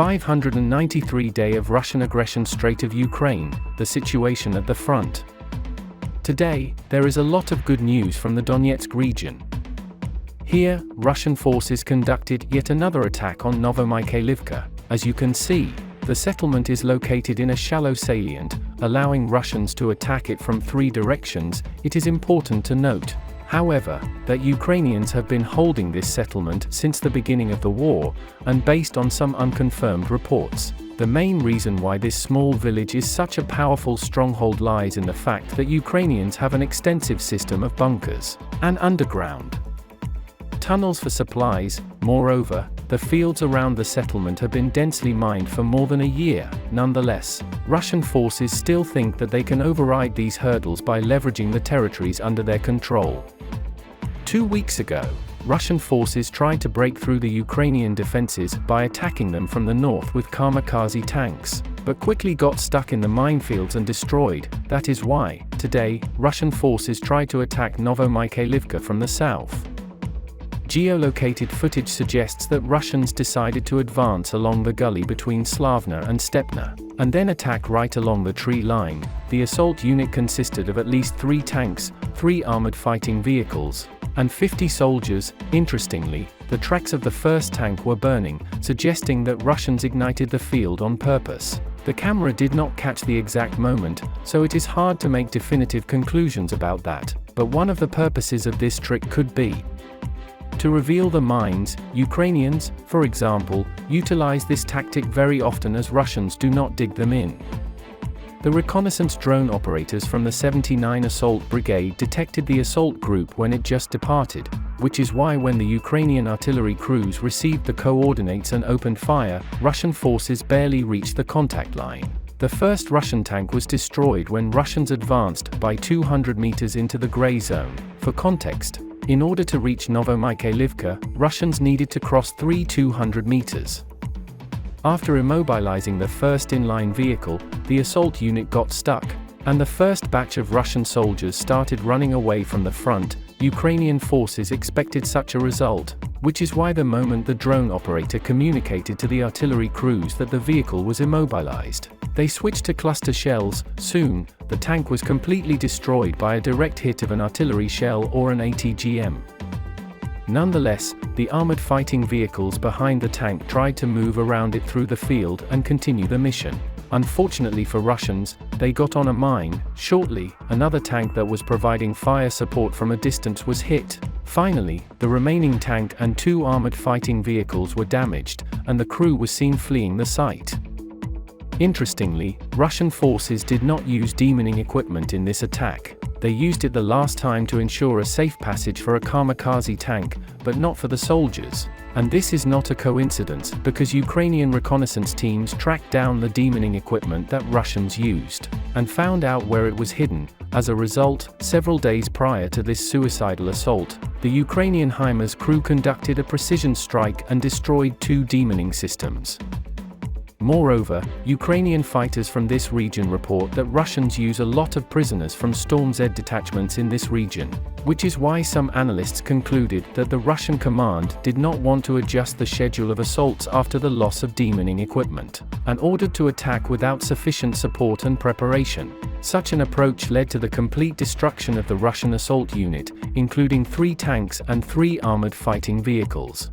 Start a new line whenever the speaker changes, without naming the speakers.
593 day of Russian aggression Strait of Ukraine, the situation at the front. Today, there is a lot of good news from the Donetsk region. Here, Russian forces conducted yet another attack on Novomykhailivka. As you can see, the settlement is located in a shallow salient, allowing Russians to attack it from 3 directions. It is important to note, however, that Ukrainians have been holding this settlement since the beginning of the war, and based on some unconfirmed reports, the main reason why this small village is such a powerful stronghold lies in the fact that Ukrainians have an extensive system of bunkers and underground tunnels for supplies. Moreover, the fields around the settlement have been densely mined for more than a year. Nonetheless, Russian forces still think that they can override these hurdles by leveraging the territories under their control. 2 weeks ago, Russian forces tried to break through the Ukrainian defenses by attacking them from the north with kamikaze tanks, but quickly got stuck in the minefields and destroyed. That is why, today, Russian forces try to attack Novomykhailivka from the south. Geolocated footage suggests that Russians decided to advance along the gully between Slavna and Stepna, and then attack right along the tree line. The assault unit consisted of at least 3 tanks, 3 armored fighting vehicles, and 50 soldiers. Interestingly, the tracks of the first tank were burning, suggesting that Russians ignited the field on purpose. The camera did not catch the exact moment, so it is hard to make definitive conclusions about that, but one of the purposes of this trick could be to reveal the mines. Ukrainians, for example, utilize this tactic very often as Russians do not dig them in. The reconnaissance drone operators from the 79 Assault Brigade detected the assault group when it just departed, which is why when the Ukrainian artillery crews received the coordinates and opened fire, Russian forces barely reached the contact line. The first Russian tank was destroyed when Russians advanced by 200 meters into the gray zone. For context, in order to reach Novomykhailivka, Russians needed to cross 200 meters. After immobilizing the first inline vehicle, the assault unit got stuck, and the first batch of Russian soldiers started running away from the front. Ukrainian forces expected such a result, which is why the moment the drone operator communicated to the artillery crews that the vehicle was immobilized, they switched to cluster shells. Soon, the tank was completely destroyed by a direct hit of an artillery shell or an ATGM. Nonetheless, the armored fighting vehicles behind the tank tried to move around it through the field and continue the mission. Unfortunately for Russians, they got on a mine. Shortly, another tank that was providing fire support from a distance was hit. Finally, the remaining tank and 2 armored fighting vehicles were damaged, and the crew was seen fleeing the site. Interestingly, Russian forces did not use demoning equipment in this attack. They used it the last time to ensure a safe passage for a kamikaze tank, but not for the soldiers. And this is not a coincidence, because Ukrainian reconnaissance teams tracked down the demoning equipment that Russians used, and found out where it was hidden. As a result, several days prior to this suicidal assault, the Ukrainian HIMARS crew conducted a precision strike and destroyed 2 demoning systems. Moreover, Ukrainian fighters from this region report that Russians use a lot of prisoners from Storm Z detachments in this region, which is why some analysts concluded that the Russian command did not want to adjust the schedule of assaults after the loss of demoning equipment, and ordered to attack without sufficient support and preparation. Such an approach led to the complete destruction of the Russian assault unit, including 3 tanks and 3 armored fighting vehicles.